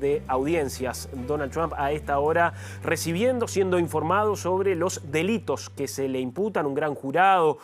de audiencias. Donald Trump a esta hora siendo informado sobre los delitos que se le imputan. Un gran jurado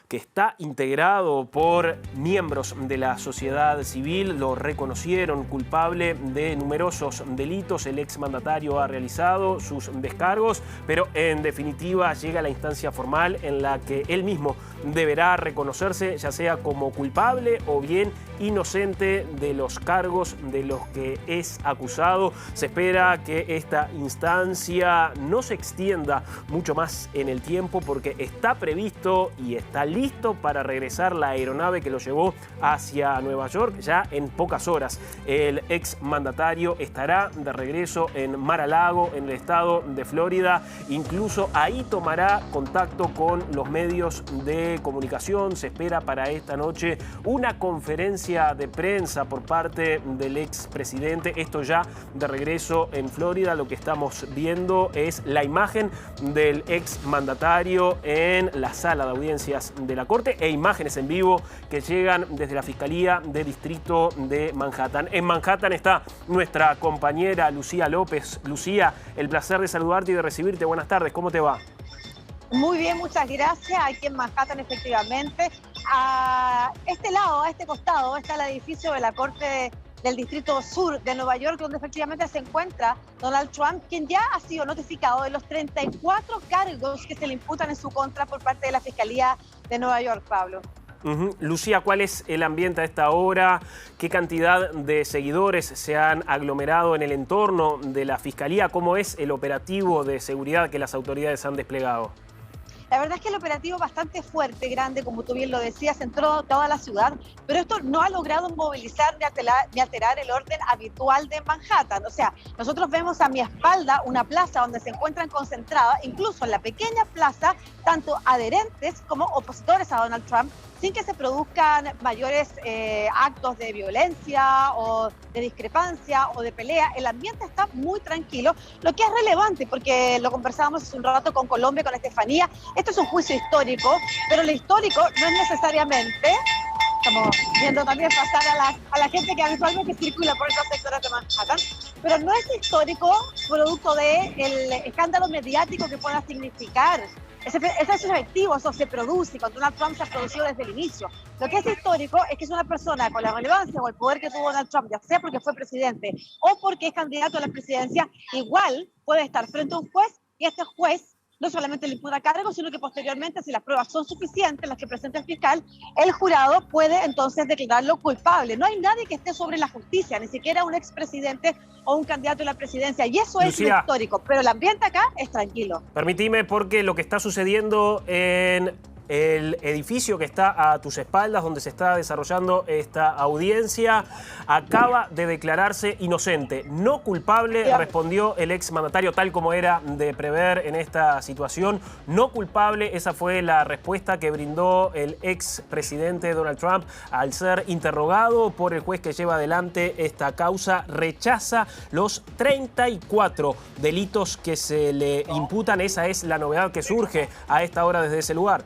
que está integrado por miembros de la sociedad civil, lo reconocieron culpable de numerosos delitos. El exmandatario ha realizado sus descargos, pero en definitiva llega la instancia formal en la que él mismo deberá reconocerse, ya sea como culpable o bien inocente de los cargos de los que es acusado. Se espera que esta instancia no se extienda mucho más en el tiempo porque está previsto y está listo para regresar la aeronave que lo llevó hacia Nueva York ya en pocas horas. El exmandatario estará de regreso en Mar-a-Lago, en el estado de Florida. Incluso ahí tomará contacto con los medios de comunicación. Se espera para esta noche una conferencia de prensa por parte del expresidente. Esto ya de regreso en Florida. Lo que estamos viendo es la imagen del exmandatario en la sala de audiencias de la Corte e imágenes en vivo que llegan desde la Fiscalía de Distrito de Manhattan. En Manhattan está nuestra compañera Lucía López. Lucía, el placer de saludarte y de recibirte. Buenas tardes, ¿cómo te va? Muy bien, muchas gracias. Aquí en Manhattan, efectivamente. A este lado, a este costado, está el edificio de la Corte del Distrito Sur de Nueva York, donde efectivamente se encuentra Donald Trump, quien ya ha sido notificado de los 34 cargos que se le imputan en su contra por parte de la Fiscalía de Nueva York, Pablo. Lucía, ¿cuál es el ambiente a esta hora? ¿Qué cantidad de seguidores se han aglomerado en el entorno de la Fiscalía? ¿Cómo es el operativo de seguridad que las autoridades han desplegado? La verdad es que el operativo es bastante fuerte, grande, como tú bien lo decías, entró toda la ciudad, pero esto no ha logrado movilizar ni alterar el orden habitual de Manhattan. O sea, nosotros vemos a mi espalda una plaza donde se encuentran concentradas, incluso en la pequeña plaza, tanto adherentes como opositores a Donald Trump, sin que se produzcan mayores actos de violencia o de discrepancia o de pelea. El ambiente está muy tranquilo, lo que es relevante porque lo conversábamos hace un rato con Colombia, con Estefanía. Esto es un juicio histórico, pero lo histórico no es necesariamente, estamos viendo también pasar a la gente que habitualmente circula por estos sectores de Manhattan, pero no es histórico producto del escándalo mediático que pueda significar. Ese es efectivo, eso se produce, cuando Donald Trump se ha producido desde el inicio. Lo que es histórico es que es una persona con la relevancia o el poder que tuvo Donald Trump, ya sea porque fue presidente o porque es candidato a la presidencia, igual puede estar frente a un juez y este juez no solamente le imputa cargos, sino que posteriormente, si las pruebas son suficientes, las que presenta el fiscal, el jurado puede entonces declararlo culpable. No hay nadie que esté sobre la justicia, ni siquiera un expresidente o un candidato a la presidencia, y eso es lo histórico, pero el ambiente acá es tranquilo. Permitime, porque lo que está sucediendo en el edificio que está a tus espaldas, donde se está desarrollando esta audiencia, acaba de declararse inocente. No culpable, respondió el exmandatario, tal como era de prever en esta situación. No culpable, esa fue la respuesta que brindó el expresidente Donald Trump al ser interrogado por el juez que lleva adelante esta causa. Rechaza los 34 delitos que se le imputan. Esa es la novedad que surge a esta hora desde ese lugar.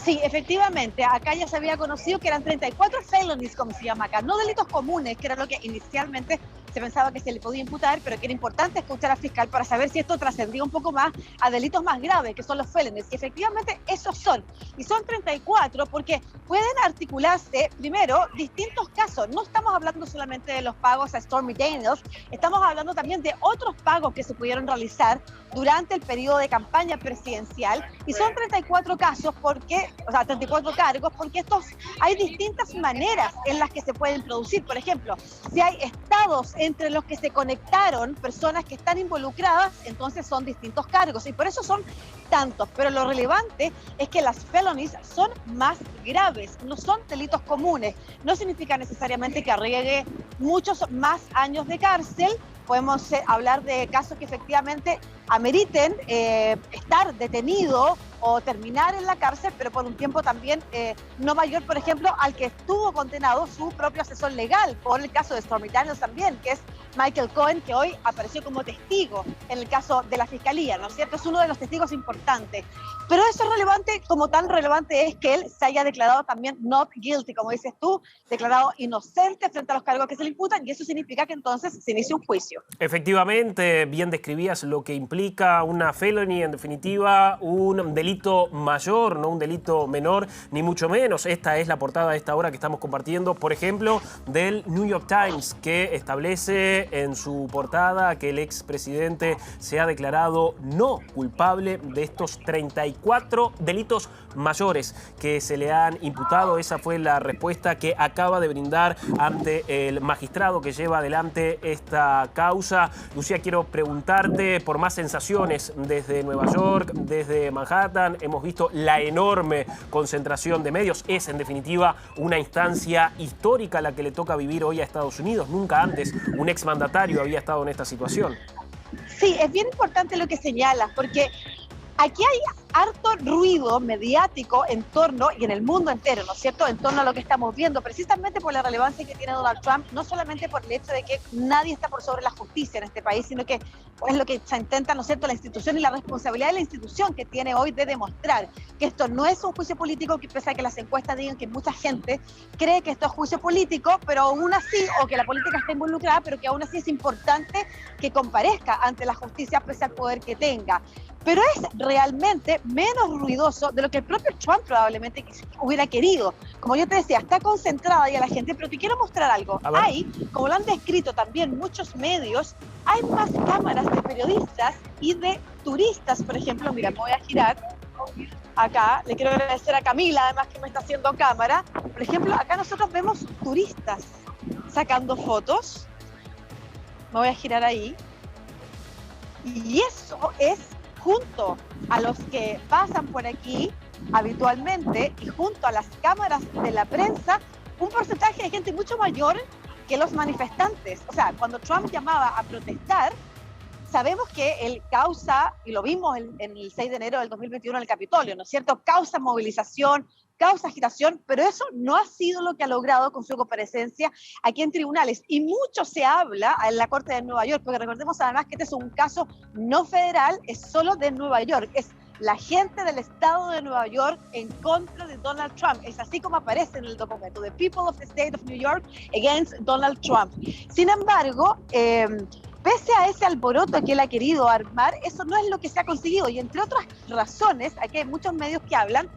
Sí, efectivamente, acá ya se había conocido que eran 34 felonies, como se llama acá, no delitos comunes, que era lo que inicialmente se pensaba que se le podía imputar, pero que era importante escuchar al fiscal para saber si esto trascendía un poco más a delitos más graves, que son los felonies, y efectivamente esos son. Y son 34 porque pueden articularse, primero, distintos casos. No estamos hablando solamente de los pagos a Stormy Daniels, estamos hablando también de otros pagos que se pudieron realizar durante el periodo de campaña presidencial, y son 34 casos porque, o sea, 34 cargos, porque hay distintas maneras en las que se pueden producir. Por ejemplo, si hay estados entre los que se conectaron personas que están involucradas, entonces son distintos cargos, y por eso son tantos. Pero lo relevante es que las felonies son más graves, no son delitos comunes. No significa necesariamente que arriesgue muchos más años de cárcel. Podemos hablar de casos que efectivamente ameriten estar detenido o terminar en la cárcel, pero por un tiempo también no mayor, por ejemplo, al que estuvo condenado su propio asesor legal por el caso de Stormy Daniels también, que es Michael Cohen, que hoy apareció como testigo en el caso de la Fiscalía, ¿no es cierto? Es uno de los testigos importantes. Pero eso es relevante, como tan relevante es que él se haya declarado también not guilty, como dices tú, declarado inocente frente a los cargos que se le imputan, y eso significa que entonces se inicia un juicio. Efectivamente, bien describías lo que implica una felony, en definitiva, un delito mayor, no un delito menor, ni mucho menos. Esta es la portada de esta hora que estamos compartiendo, por ejemplo, del New York Times, que establece en su portada que el expresidente se ha declarado no culpable de estos 34 delitos mayores que se le han imputado. Esa fue la respuesta que acaba de brindar ante el magistrado que lleva adelante esta causa. Lucía, quiero preguntarte por más sensaciones desde Nueva York, desde Manhattan. Hemos visto la enorme concentración de medios. Es, en definitiva, una instancia histórica la que le toca vivir hoy a Estados Unidos. Nunca antes un exmandatario había estado en esta situación. Sí, es bien importante lo que señalas, porque aquí hay harto ruido mediático en torno, y en el mundo entero, ¿no es cierto?, en torno a lo que estamos viendo, precisamente por la relevancia que tiene Donald Trump, no solamente por el hecho de que nadie está por sobre la justicia en este país, sino que es lo que se intenta, ¿no es cierto?, la institución y la responsabilidad de la institución que tiene hoy de demostrar que esto no es un juicio político, que pese a que las encuestas digan que mucha gente cree que esto es juicio político, pero aún así, o que la política está involucrada, pero que aún así es importante que comparezca ante la justicia pese al poder que tenga. Pero es realmente menos ruidoso de lo que el propio Trump probablemente hubiera querido. Como yo te decía, está concentrada ahí a la gente, pero te quiero mostrar algo. Hay, como lo han descrito también muchos medios, hay más cámaras de periodistas y de turistas, por ejemplo. Mira, me voy a girar acá. Le quiero agradecer a Camila, además, que me está haciendo cámara. Por ejemplo, acá nosotros vemos turistas sacando fotos. Me voy a girar ahí. Y eso es junto a los que pasan por aquí habitualmente y junto a las cámaras de la prensa, un porcentaje de gente mucho mayor que los manifestantes. O sea, cuando Trump llamaba a protestar, sabemos que él causa, y lo vimos en el 6 de enero del 2021 en el Capitolio, ¿no es cierto?, causa movilización, causa agitación, pero eso no ha sido lo que ha logrado con su comparecencia aquí en tribunales. Y mucho se habla en la Corte de Nueva York, porque recordemos además que este es un caso no federal, es solo de Nueva York, es la gente del estado de Nueva York en contra de Donald Trump. Es así como aparece en el documento, The People of the State of New York Against Donald Trump. Sin embargo, pese a ese alboroto que él ha querido armar, eso no es lo que se ha conseguido. Y entre otras razones, aquí hay muchos medios que hablan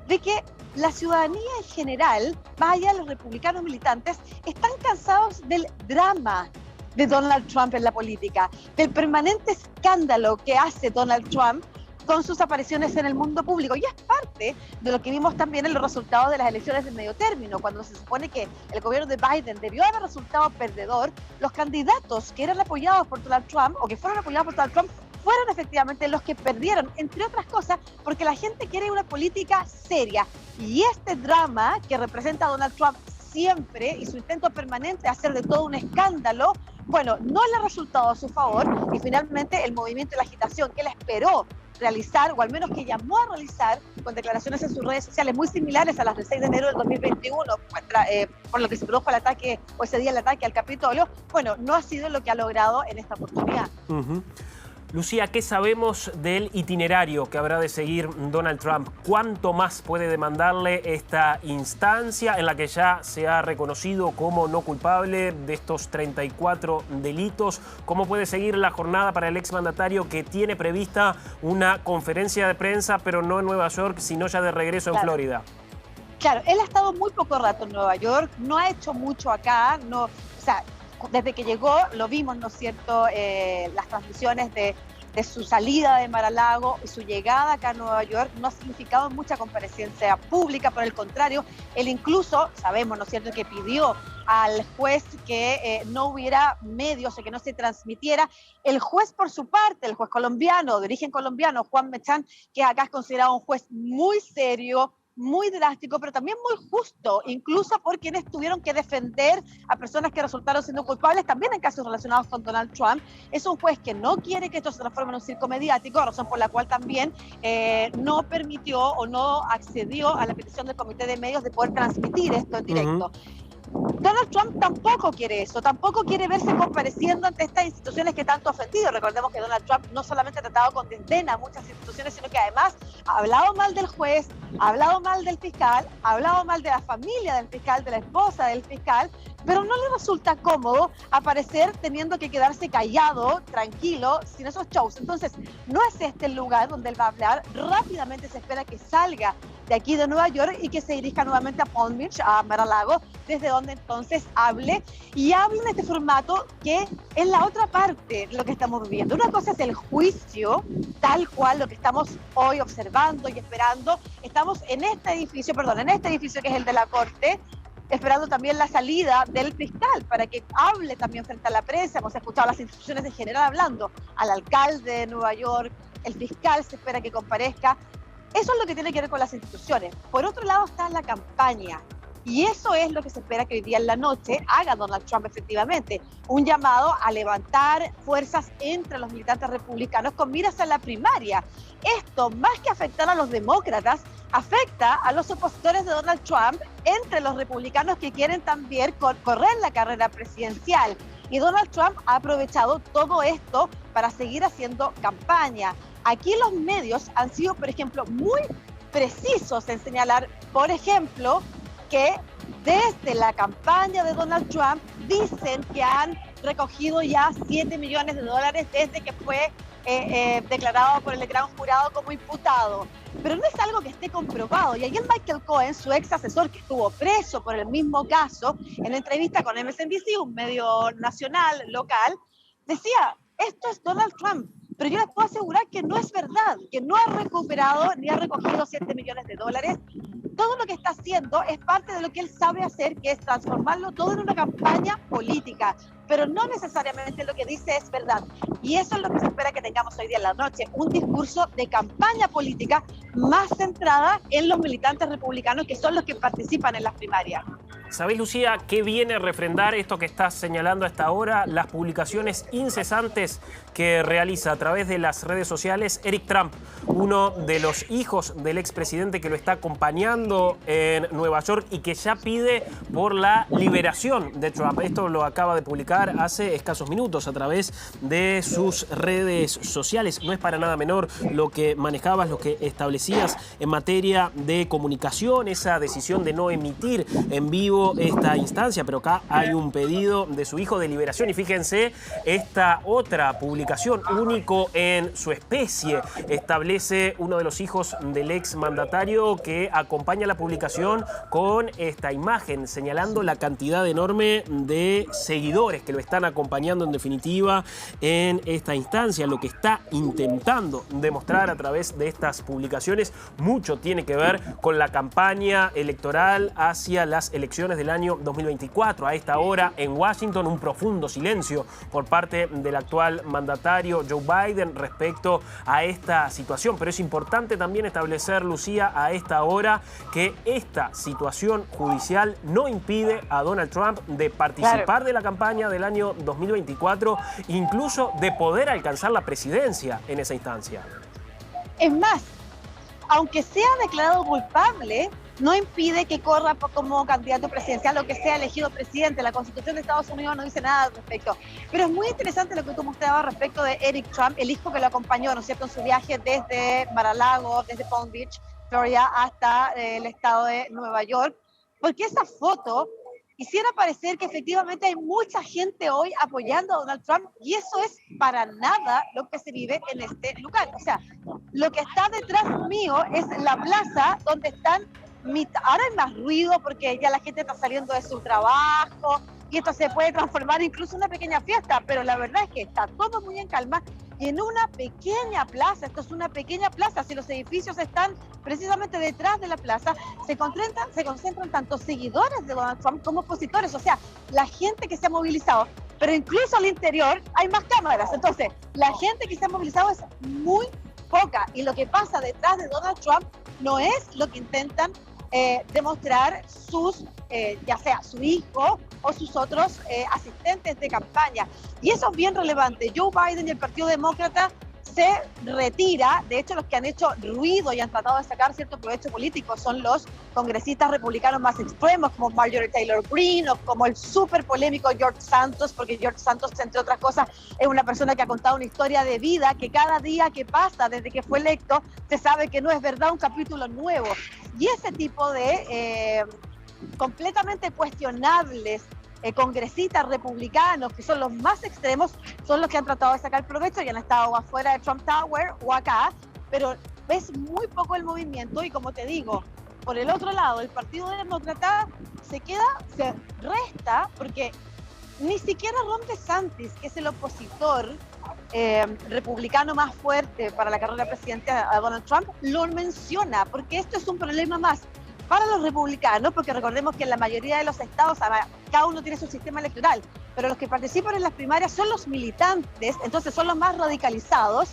de que la ciudadanía en general, vaya, los republicanos militantes, están cansados del drama de Donald Trump en la política, del permanente escándalo que hace Donald Trump con sus apariciones en el mundo público. Y es parte de lo que vimos también en los resultados de las elecciones de medio término, cuando se supone que el gobierno de Biden debió haber resultado perdedor. Los candidatos que eran apoyados por Donald Trump, o que fueron apoyados por Donald Trump, fueron efectivamente los que perdieron, entre otras cosas, porque la gente quiere una política seria. Y este drama que representa a Donald Trump siempre, y su intento permanente de hacer de todo un escándalo, bueno, no le ha resultado a su favor, y finalmente el movimiento y la agitación que él esperó realizar, o al menos que llamó a realizar, con declaraciones en sus redes sociales muy similares a las del 6 de enero del 2021, por lo que se produjo el ataque, o ese día el ataque al Capitolio, bueno, no ha sido lo que ha logrado en esta oportunidad. Lucía, ¿qué sabemos del itinerario que habrá de seguir Donald Trump? ¿Cuánto más puede demandarle esta instancia en la que ya se ha reconocido como no culpable de estos 34 delitos? ¿Cómo puede seguir la jornada para el exmandatario, que tiene prevista una conferencia de prensa, pero no en Nueva York, sino ya de regreso en Florida? Claro, él ha estado muy poco rato en Nueva York, no ha hecho mucho acá, no, o sea, desde que llegó lo vimos, ¿no es cierto?, las transmisiones de su salida de Mar-a-Lago y su llegada acá a Nueva York no ha significado mucha comparecencia pública. Por el contrario, él incluso, sabemos, ¿no es cierto?, que pidió al juez que no hubiera medios o que no se transmitiera. El juez, por su parte, el juez colombiano, de origen colombiano, Juan Merchan, que acá es considerado un juez muy serio, muy drástico, pero también muy justo, incluso por quienes tuvieron que defender a personas que resultaron siendo culpables también en casos relacionados con Donald Trump. Es un juez que no quiere que esto se transforme en un circo mediático, razón por la cual también no permitió o no accedió a la petición del Comité de Medios de poder transmitir esto en directo. Donald Trump tampoco quiere eso, tampoco quiere verse compareciendo ante estas instituciones que tanto ha ofendido. Recordemos que Donald Trump no solamente ha tratado con desdén a muchas instituciones, sino que además ha hablado mal del juez, ha hablado mal del fiscal, ha hablado mal de la familia del fiscal, de la esposa del fiscal, pero no le resulta cómodo aparecer teniendo que quedarse callado, tranquilo, sin esos shows. Entonces, no es este el lugar donde él va a hablar. Rápidamente se espera que salga de aquí de Nueva York y que se dirija nuevamente a Palm Beach, a Mar-a-Lago, desde donde entonces hable en este formato que es la otra parte de lo que estamos viviendo. Una cosa es el juicio, tal cual lo que estamos hoy observando y esperando. Estamos en este edificio que es el de la Corte, esperando también la salida del fiscal para que hable también frente a la prensa. Hemos escuchado a las instituciones en general hablando, al alcalde de Nueva York, el fiscal se espera que comparezca. Eso es lo que tiene que ver con las instituciones. Por otro lado está la campaña. Y eso es lo que se espera que hoy día en la noche haga Donald Trump efectivamente. Un llamado a levantar fuerzas entre los militantes republicanos con miras a la primaria. Esto, más que afectar a los demócratas, afecta a los opositores de Donald Trump entre los republicanos que quieren también correr la carrera presidencial. Y Donald Trump ha aprovechado todo esto para seguir haciendo campaña. Aquí los medios han sido, por ejemplo, muy precisos en señalar, por ejemplo, que desde la campaña de Donald Trump dicen que han recogido ya $7 millones desde que fue declarado por el gran jurado como imputado. Pero no es algo que esté comprobado. Y ayer Michael Cohen, su ex asesor que estuvo preso por el mismo caso, en entrevista con MSNBC, un medio nacional, local, decía, esto es Donald Trump. Pero yo les puedo asegurar que no es verdad, que no ha recuperado ni ha recogido $7 millones. Todo lo que está haciendo es parte de lo que él sabe hacer, que es transformarlo todo en una campaña política, pero no necesariamente lo que dice es verdad. Y eso es lo que se espera que tengamos hoy día en la noche, un discurso de campaña política más centrada en los militantes republicanos, que son los que participan en las primarias. ¿Sabés, Lucía, qué viene a refrendar esto que estás señalando hasta ahora? Las publicaciones incesantes que realiza a través de las redes sociales Eric Trump, uno de los hijos del expresidente que lo está acompañando en Nueva York y que ya pide por la liberación de Trump. Esto lo acaba de publicar hace escasos minutos a través de sus redes sociales. No es para nada menor lo que manejabas, lo que establecías en materia de comunicación, esa decisión de no emitir en vivo esta instancia, pero acá hay un pedido de su hijo de liberación y fíjense, esta otra publicación, único en su especie, establece uno de los hijos del ex mandatario que acompaña la publicación con esta imagen, señalando la cantidad enorme de seguidores que lo están acompañando en definitiva en esta instancia. Lo que está intentando demostrar a través de estas publicaciones mucho tiene que ver con la campaña electoral hacia las elecciones del año 2024. A esta hora en Washington un profundo silencio por parte del actual mandatario Joe Biden respecto a esta situación. Pero es importante también establecer, Lucía, a esta hora que esta situación judicial no impide a Donald Trump de participar de la campaña del año 2024, incluso de poder alcanzar la presidencia en esa instancia. Es más, aunque sea declarado culpable, no impide que corra como candidato presidencial o que sea elegido presidente. La Constitución de Estados Unidos no dice nada al respecto. Pero es muy interesante lo que tú mostrabas respecto de Eric Trump, el hijo que lo acompañó, ¿no es cierto?, en su viaje desde Mar-a-Lago, desde Palm Beach, Florida, hasta el estado de Nueva York. Porque esa foto quisiera parecer que efectivamente hay mucha gente hoy apoyando a Donald Trump y eso es para nada lo que se vive en este lugar. O sea, lo que está detrás mío es la plaza donde están. Ahora hay más ruido porque ya la gente está saliendo de su trabajo y esto se puede transformar incluso en una pequeña fiesta, pero la verdad es que está todo muy en calma y en una pequeña plaza. Esto es una pequeña plaza. Si los edificios están precisamente detrás de la plaza, se concentran tanto seguidores de Donald Trump como opositores, o sea, la gente que se ha movilizado. Pero incluso al interior hay más cámaras, entonces la gente que se ha movilizado es muy poca y lo que pasa detrás de Donald Trump no es lo que intentan demostrar sus, ya sea su hijo o sus otros asistentes de campaña. Y eso es bien relevante. Joe Biden y el Partido Demócrata se retira. De hecho, los que han hecho ruido y han tratado de sacar cierto provecho político son los congresistas republicanos más extremos, como Marjorie Taylor Greene o como el súper polémico George Santos, porque George Santos, entre otras cosas, es una persona que ha contado una historia de vida que cada día que pasa desde que fue electo se sabe que no es verdad, un capítulo nuevo. Y ese tipo de completamente cuestionables congresistas republicanos, que son los más extremos, son los que han tratado de sacar provecho y han estado afuera de Trump Tower o acá, pero es muy poco el movimiento. Y como te digo, por el otro lado, el Partido Demócrata se resta, porque ni siquiera Ron DeSantis, que es el opositor republicano más fuerte para la carrera presidencial a Donald Trump, lo menciona, porque esto es un problema más para los republicanos, porque recordemos que en la mayoría de los estados cada uno tiene su sistema electoral, pero los que participan en las primarias son los militantes, entonces son los más radicalizados,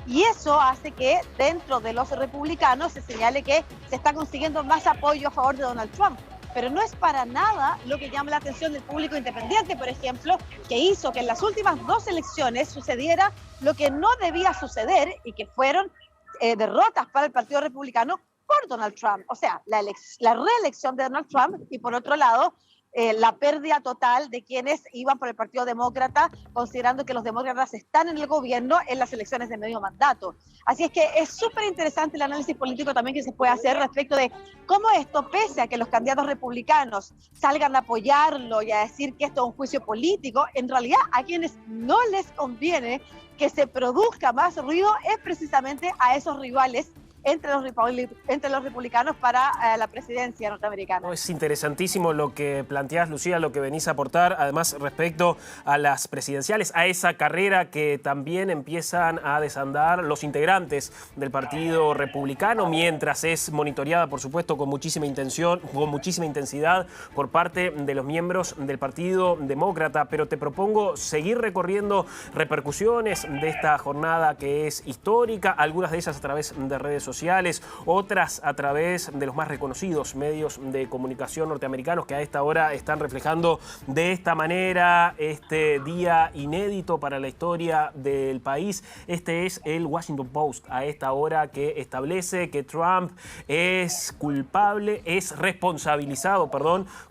y eso hace que dentro de los republicanos se señale que se está consiguiendo más apoyo a favor de Donald Trump. Pero no es para nada lo que llama la atención del público independiente, por ejemplo, que hizo que en las últimas 2 elecciones sucediera lo que no debía suceder y que fueron derrotas para el Partido Republicano por Donald Trump. O sea, la reelección de Donald Trump y, por otro lado, la pérdida total de quienes iban por el Partido Demócrata, considerando que los demócratas están en el gobierno en las elecciones de medio mandato. Así es que es súper interesante el análisis político también que se puede hacer respecto de cómo esto, pese a que los candidatos republicanos salgan a apoyarlo y a decir que esto es un juicio político, en realidad a quienes no les conviene que se produzca más ruido es precisamente a esos rivales entre los republicanos para la presidencia norteamericana. Es interesantísimo lo que planteás, Lucía, lo que venís a aportar, además respecto a las presidenciales, a esa carrera que también empiezan a desandar los integrantes del Partido Republicano, mientras es monitoreada, por supuesto, con muchísima intensidad por parte de los miembros del Partido Demócrata. Pero te propongo seguir recorriendo repercusiones de esta jornada que es histórica, algunas de ellas a través de redes sociales, otras a través de los más reconocidos medios de comunicación norteamericanos que a esta hora están reflejando de esta manera este día inédito para la historia del país. Este es el Washington Post a esta hora, que establece que Trump es responsabilizado,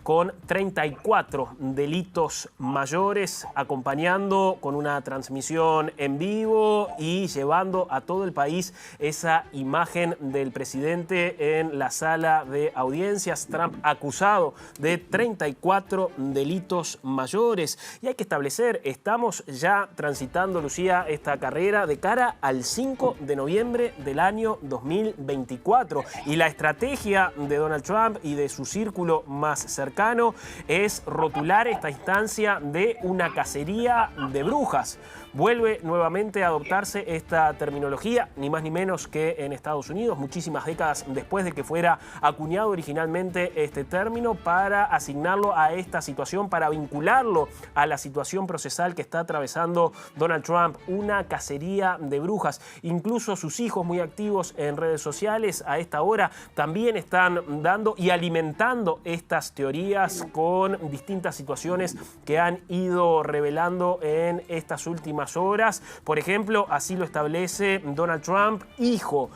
con 34 delitos mayores, acompañando con una transmisión en vivo y llevando a todo el país esa imagen del presidente en la sala de audiencias. Trump acusado de 34 delitos mayores. Y hay que establecer, estamos ya transitando, Lucía, esta carrera de cara al 5 de noviembre del año 2024. Y la estrategia de Donald Trump y de su círculo más cercano es rotular esta instancia de una cacería de brujas. Vuelve nuevamente a adoptarse esta terminología, ni más ni menos que en Estados Unidos, muchísimas décadas después de que fuera acuñado originalmente este término, para asignarlo a esta situación, para vincularlo a la situación procesal que está atravesando Donald Trump, una cacería de brujas. Incluso sus hijos, muy activos en redes sociales a esta hora, también están dando y alimentando estas teorías con distintas situaciones que han ido revelando en estas últimas horas. Por ejemplo, así lo establece Donald Trump, hijo.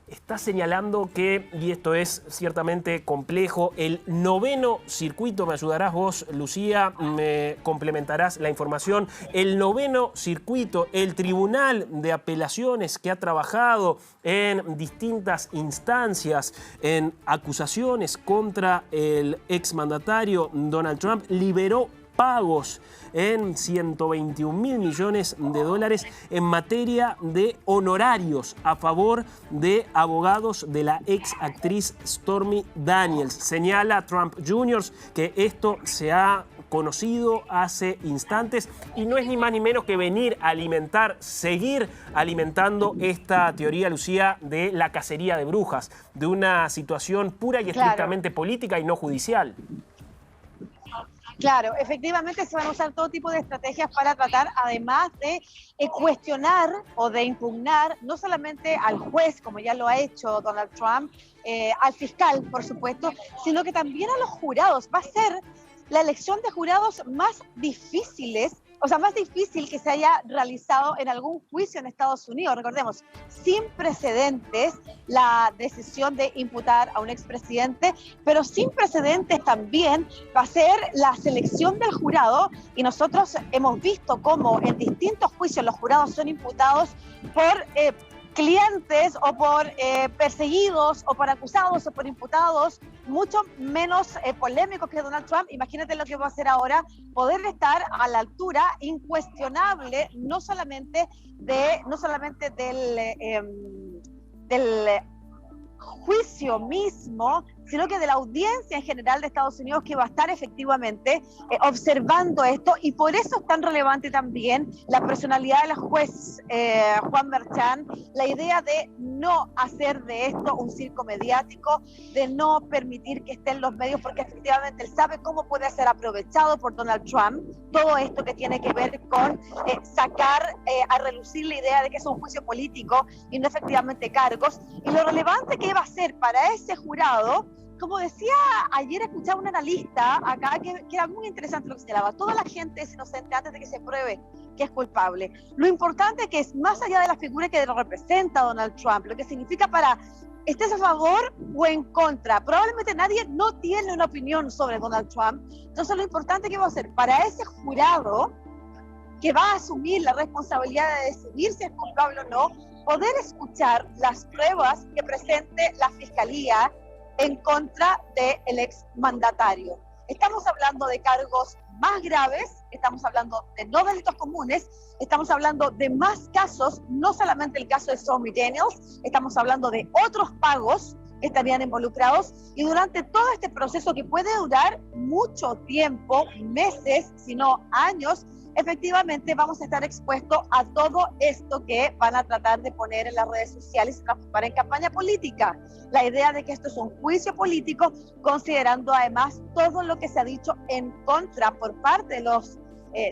Está señalando que, y esto es ciertamente complejo, el 9º circuito, me ayudarás vos, Lucía, me complementarás la información, el 9º circuito, el Tribunal de Apelaciones que ha trabajado en distintas instancias en acusaciones contra el exmandatario Donald Trump, liberó pagos en 121 mil millones de dólares en materia de honorarios a favor de abogados de la ex actriz Stormy Daniels. Señala Trump Jr. que esto se ha conocido hace instantes y no es ni más ni menos que venir a seguir alimentando esta teoría, Lucía, de la cacería de brujas, de una situación pura y estrictamente política y no judicial. Claro, efectivamente se van a usar todo tipo de estrategias para tratar, además de cuestionar o de impugnar, no solamente al juez, como ya lo ha hecho Donald Trump, al fiscal, por supuesto, sino que también a los jurados. Va a ser la elección de jurados más difíciles, o sea, más difícil que se haya realizado en algún juicio en Estados Unidos. Recordemos, sin precedentes la decisión de imputar a un expresidente, pero sin precedentes también va a ser la selección del jurado, y nosotros hemos visto cómo en distintos juicios los jurados son imputados por clientes o por perseguidos o por acusados o por imputados mucho menos polémicos que Donald Trump. Imagínate lo que va a hacer ahora, poder estar a la altura incuestionable no solamente del juicio mismo, sino que de la audiencia en general de Estados Unidos, que va a estar efectivamente observando esto, y por eso es tan relevante también la personalidad del juez Juan Merchan, la idea de no hacer de esto un circo mediático, de no permitir que estén los medios, porque efectivamente él sabe cómo puede ser aprovechado por Donald Trump todo esto que tiene que ver con sacar a relucir la idea de que es un juicio político y no efectivamente cargos, y lo relevante que va a ser para ese jurado. Como decía ayer, escuchaba un analista acá que era muy interesante lo que señalaba. Toda la gente es inocente antes de que se pruebe que es culpable. Lo importante es que es más allá de la figura que representa Donald Trump, lo que significa para estés a favor o en contra. Probablemente nadie no tiene una opinión sobre Donald Trump. Entonces lo importante que va a ser para ese jurado que va a asumir la responsabilidad de decidir si es culpable o no, poder escuchar las pruebas que presente la fiscalía en contra del exmandatario. Estamos hablando de cargos más graves, estamos hablando de no delitos comunes, estamos hablando de más casos, no solamente el caso de Stormy Daniels, estamos hablando de otros pagos que estarían involucrados, y durante todo este proceso que puede durar mucho tiempo, meses, sino años, efectivamente vamos a estar expuestos a todo esto que van a tratar de poner en las redes sociales y transformar en campaña política. La idea de que esto es un juicio político, considerando además todo lo que se ha dicho en contra por parte de los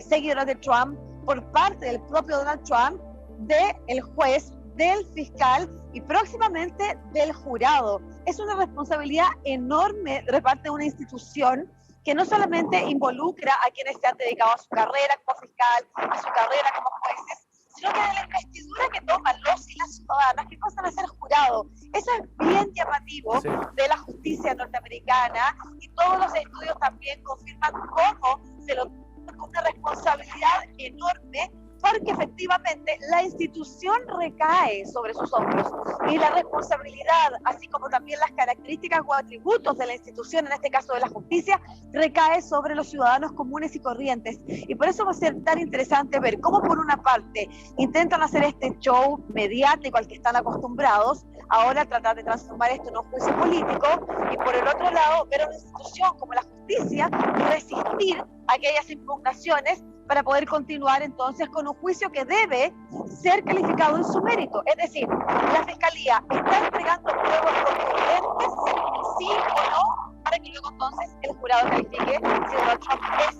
seguidores de Trump, por parte del propio Donald Trump, del juez, del fiscal y próximamente del jurado. Es una responsabilidad enorme de parte de una institución que no solamente involucra a quienes se han dedicado a su carrera como fiscal, a su carrera como jueces, sino que de la investidura que toman los y las ciudadanas que pasan a ser jurados. Eso es bien llamativo de la justicia norteamericana, y todos los estudios también confirman cómo se lo toma con una responsabilidad enorme, porque efectivamente la institución recae sobre sus hombros, y la responsabilidad, así como también las características o atributos de la institución, en este caso de la justicia, recae sobre los ciudadanos comunes y corrientes. Y por eso va a ser tan interesante ver cómo por una parte intentan hacer este show mediático al que están acostumbrados, ahora tratar de transformar esto en un juicio político, y por el otro lado ver a una institución como la justicia resistir aquellas impugnaciones para poder continuar entonces con un juicio que debe ser calificado en su mérito. Es decir, la Fiscalía está entregando pruebas contundentes, sí o no, para que luego entonces el jurado califique si Donald Trump es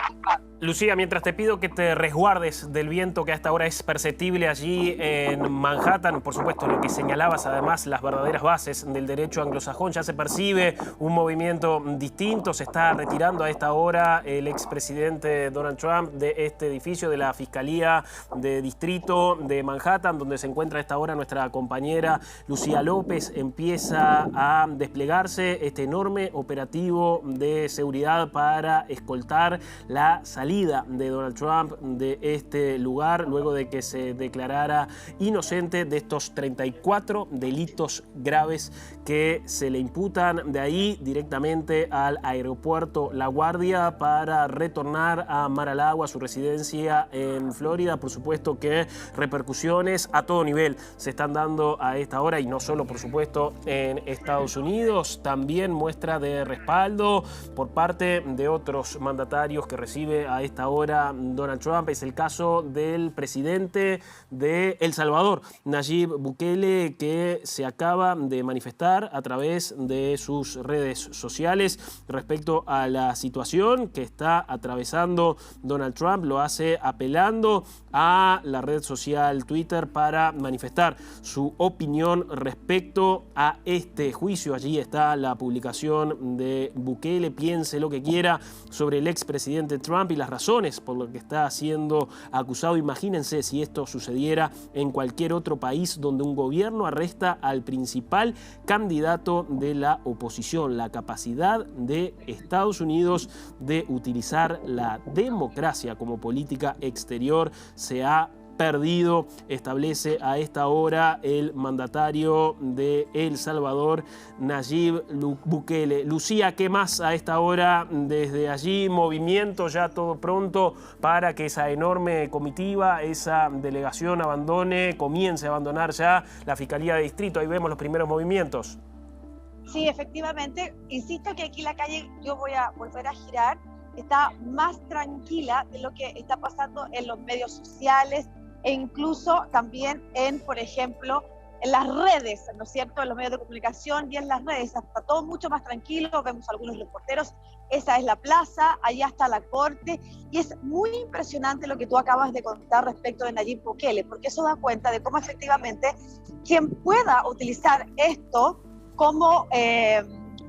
culpable. Lucía, mientras te pido que te resguardes del viento que hasta ahora es perceptible allí en Manhattan, por supuesto, lo que señalabas, además, las verdaderas bases del derecho anglosajón, ya se percibe un movimiento distinto, se está retirando a esta hora el expresidente Donald Trump de este edificio de la Fiscalía de Distrito de Manhattan, donde se encuentra a esta hora nuestra compañera Lucía López. Empieza a desplegarse este enorme operativo de seguridad para escoltar la salida de Donald Trump de este lugar, luego de que se declarara inocente de estos 34 delitos graves que se le imputan. De ahí directamente al aeropuerto LaGuardia para retornar a Mar-a-Lago, su residencia en Florida. Por supuesto que repercusiones a todo nivel se están dando a esta hora, y no solo, por supuesto, en Estados Unidos, también muestra de respaldo por parte de otros mandatarios que recibe a a esta hora Donald Trump es el caso del presidente de El Salvador, Nayib Bukele, que se acaba de manifestar a través de sus redes sociales respecto a la situación que está atravesando Donald Trump. Lo hace apelando a la red social Twitter para manifestar su opinión respecto a este juicio. Allí está la publicación de Bukele. Piense lo que quiera sobre el expresidente Trump y las razones por las que está siendo acusado. Imagínense si esto sucediera en cualquier otro país donde un gobierno arresta al principal candidato de la oposición. La capacidad de Estados Unidos de utilizar la democracia como política exterior se ha perdido, establece a esta hora el mandatario de El Salvador, Nayib Bukele. Lucía, ¿qué más a esta hora desde allí? Movimiento ya todo pronto para que esa enorme comitiva, esa delegación comience a abandonar ya la Fiscalía de Distrito. Ahí vemos los primeros movimientos. Sí, efectivamente. Insisto que aquí la calle, yo voy a volver a girar, está más tranquila de lo que está pasando en los medios sociales, e incluso también en, por ejemplo, en las redes, ¿no es cierto?, en los medios de comunicación y en las redes. Está todo mucho más tranquilo, vemos algunos reporteros, esa es la plaza, allá está la corte, y es muy impresionante lo que tú acabas de contar respecto de Nayib Bukele, porque eso da cuenta de cómo efectivamente quien pueda utilizar esto como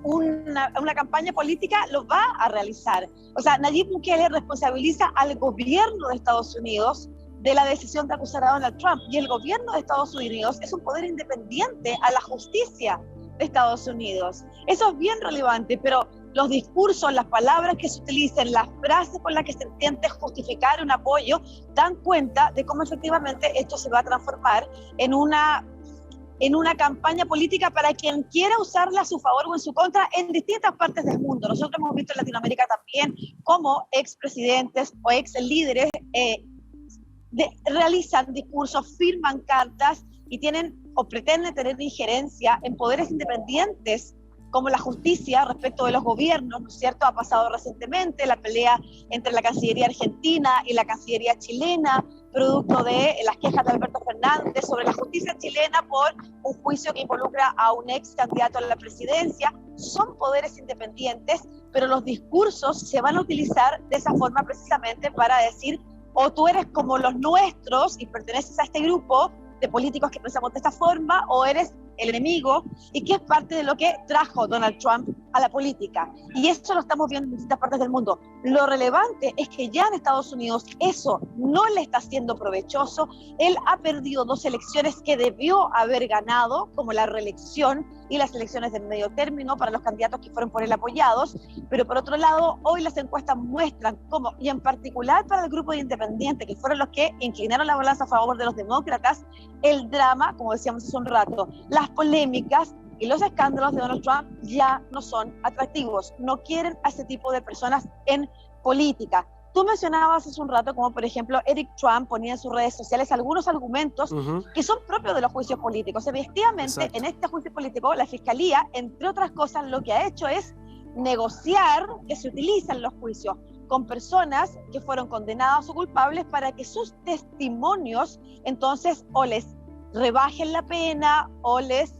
una campaña política lo va a realizar. O sea, Nayib Bukele responsabiliza al gobierno de Estados Unidos de la decisión de acusar a Donald Trump, y el gobierno de Estados Unidos es un poder independiente a la justicia de Estados Unidos. Eso es bien relevante, pero los discursos, las palabras que se utilicen, las frases con las que se intente justificar un apoyo, dan cuenta de cómo efectivamente esto se va a transformar en una campaña política para quien quiera usarla a su favor o en su contra en distintas partes del mundo. Nosotros hemos visto en Latinoamérica también cómo expresidentes o ex líderes realizan discursos, firman cartas y tienen o pretenden tener injerencia en poderes independientes como la justicia respecto de los gobiernos, ¿no es cierto? Ha pasado recientemente la pelea entre la Cancillería argentina y la Cancillería chilena, producto de las quejas de Alberto Fernández sobre la justicia chilena por un juicio que involucra a un ex candidato a la presidencia. Son poderes independientes, pero los discursos se van a utilizar de esa forma precisamente para decir: o tú eres como los nuestros y perteneces a este grupo de políticos que pensamos de esta forma, o eres el enemigo, y que es parte de lo que trajo Donald Trump a la política. Y eso lo estamos viendo en distintas partes del mundo. Lo relevante es que ya en Estados Unidos eso no le está siendo provechoso. Él ha perdido 2 elecciones que debió haber ganado, como la reelección y las elecciones de medio término para los candidatos que fueron por él apoyados. Pero por otro lado, hoy las encuestas muestran cómo, y en particular para el grupo de independientes, que fueron los que inclinaron la balanza a favor de los demócratas, el drama, como decíamos hace un rato, las polémicas y los escándalos de Donald Trump ya no son atractivos. No quieren a ese tipo de personas en política. Tú mencionabas hace un rato como, por ejemplo, Eric Trump ponía en sus redes sociales algunos argumentos que son propios de los juicios políticos. Efectivamente, en este juicio político, la Fiscalía, entre otras cosas, lo que ha hecho es negociar que se utilizan los juicios con personas que fueron condenadas o culpables para que sus testimonios entonces o les rebajen la pena o les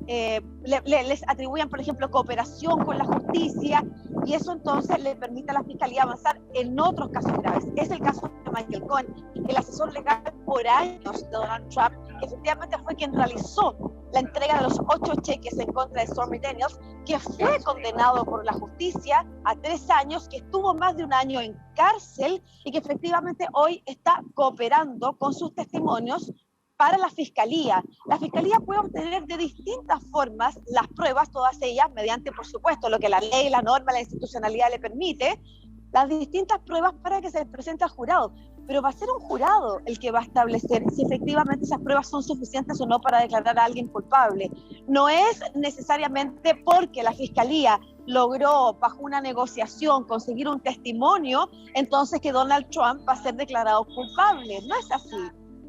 atribuyan, por ejemplo, cooperación con la justicia, y eso entonces le permite a la Fiscalía avanzar en otros casos graves. Es el caso de Michael Cohen, el asesor legal por años de Donald Trump, que efectivamente fue quien realizó la entrega de los 8 cheques en contra de Stormy Daniels, que fue condenado por la justicia a 3 años, que estuvo más de 1 año en cárcel y que efectivamente hoy está cooperando con sus testimonios para la Fiscalía. La Fiscalía puede obtener de distintas formas las pruebas, todas ellas mediante, por supuesto, lo que la ley, la norma, la institucionalidad le permite, las distintas pruebas para que se les presente al jurado. Pero va a ser un jurado el que va a establecer si efectivamente esas pruebas son suficientes o no para declarar a alguien culpable. No es necesariamente porque la Fiscalía logró, bajo una negociación, conseguir un testimonio, entonces que Donald Trump va a ser declarado culpable. No es así.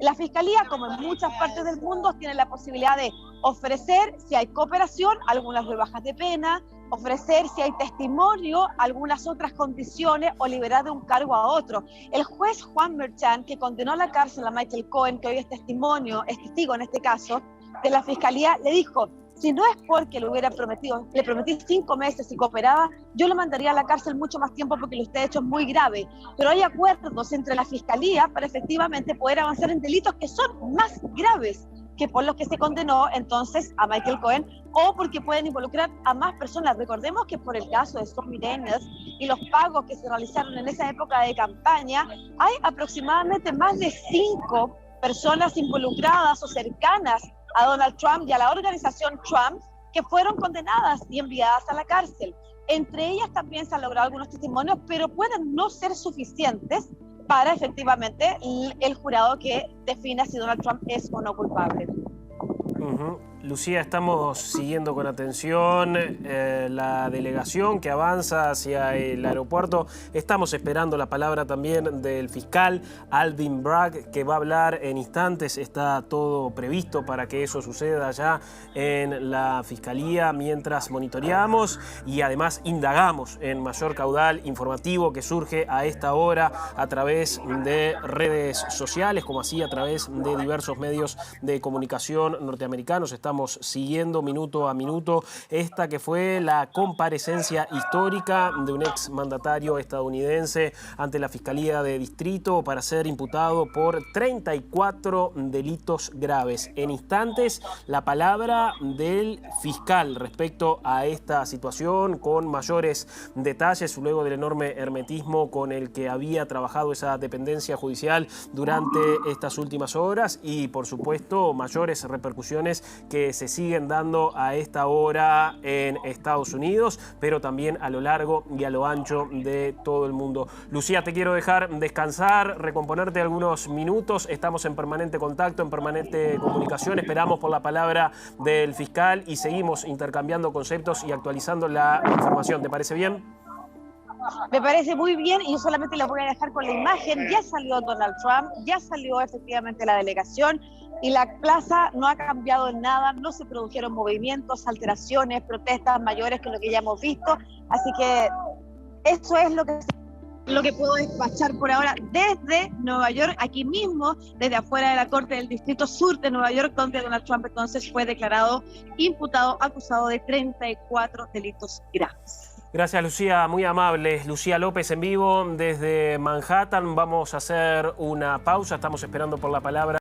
La Fiscalía, como en muchas partes del mundo, tiene la posibilidad de ofrecer, si hay cooperación, algunas rebajas de pena, ofrecer, si hay testimonio, algunas otras condiciones o liberar de un cargo a otro. El juez Juan Merchan, que condenó a la cárcel a Michael Cohen, que hoy es testigo en este caso, de la Fiscalía, le dijo: si no es porque le hubiera prometido, le prometí 5 meses y cooperaba, yo lo mandaría a la cárcel mucho más tiempo porque lo usted ha hecho es muy grave. Pero hay acuerdos entre la Fiscalía para efectivamente poder avanzar en delitos que son más graves que por los que se condenó entonces a Michael Cohen, o porque pueden involucrar a más personas. Recordemos que por el caso de Stormy Daniels y los pagos que se realizaron en esa época de campaña, hay aproximadamente más de 5 personas involucradas o cercanas a Donald Trump y a la organización Trump que fueron condenadas y enviadas a la cárcel. Entre ellas también se han logrado algunos testimonios, pero pueden no ser suficientes para efectivamente el jurado que defina si Donald Trump es o no culpable. Lucía, estamos siguiendo con atención la delegación que avanza hacia el aeropuerto. Estamos esperando la palabra también del fiscal Alvin Bragg, que va a hablar en instantes. Está todo previsto para que eso suceda ya en la Fiscalía mientras monitoreamos y además indagamos en mayor caudal informativo que surge a esta hora a través de redes sociales, como así a través de diversos medios de comunicación norteamericanos. Estamos siguiendo minuto a minuto esta que fue la comparecencia histórica de un ex mandatario estadounidense ante la Fiscalía de Distrito para ser imputado por 34 delitos graves. En instantes, la palabra del fiscal respecto a esta situación con mayores detalles luego del enorme hermetismo con el que había trabajado esa dependencia judicial durante estas últimas horas y, por supuesto, mayores repercusiones que se siguen dando a esta hora en Estados Unidos, pero también a lo largo y a lo ancho de todo el mundo. Lucía, te quiero dejar descansar, recomponerte algunos minutos. Estamos en permanente contacto, en permanente comunicación. Esperamos por la palabra del fiscal y seguimos intercambiando conceptos y actualizando la información. ¿Te parece bien? Me parece muy bien y yo solamente lo voy a dejar con la imagen. Ya salió Donald Trump, ya salió efectivamente la delegación y la plaza no ha cambiado en nada, no se produjeron movimientos, alteraciones, protestas mayores que lo que ya hemos visto. Así que eso es lo que puedo despachar por ahora desde Nueva York, aquí mismo, desde afuera de la Corte del Distrito Sur de Nueva York, donde Donald Trump entonces fue declarado imputado, acusado de 34 delitos graves. Gracias, Lucía, muy amable. Lucía López en vivo desde Manhattan. Vamos a hacer una pausa, estamos esperando por la palabra